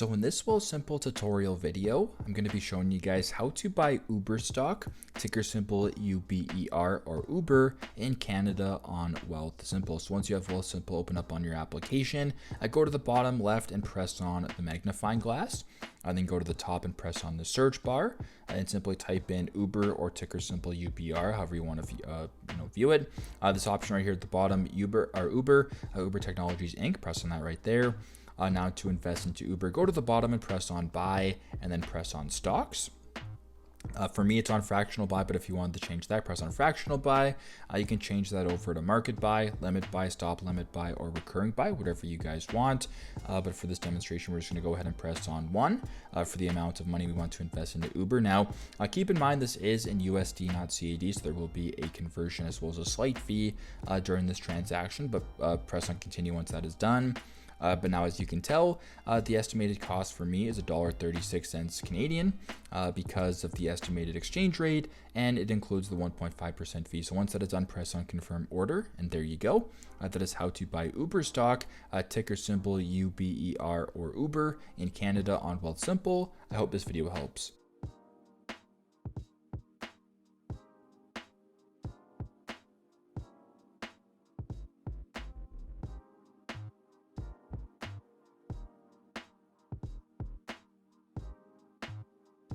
So in this Wealthsimple tutorial video, I'm going to be showing you guys how to buy Uber stock, ticker symbol UBER or Uber in Canada on Wealthsimple. So once you have Wealthsimple open up on your application, go to the bottom left and press on the magnifying glass. And then go to the top and press on the search bar and simply type in Uber or ticker symbol UBR, however you want to view it. This option right here at the bottom, Uber Technologies Inc. Press on that right there. Now to invest into Uber, go to the bottom and press on buy and then press on stocks. For me, it's on fractional buy, but if you wanted to change that, press on fractional buy. You can change that over to market buy, limit buy, stop limit buy, or recurring buy, whatever you guys want. But for this demonstration, we're just going to go ahead and press on one for the amount of money we want to invest into Uber. Now, keep in mind this is in USD, not CAD, so there will be a conversion as well as a slight fee during this transaction, but press on continue once that is done. But now, as you can tell, the estimated cost for me is $1.36 Canadian because of the estimated exchange rate, and it includes the 1.5% fee. So once that is done, press on confirm order, and there you go. That is how to buy Uber stock, ticker symbol UBER or Uber in Canada on Wealthsimple. I hope this video helps.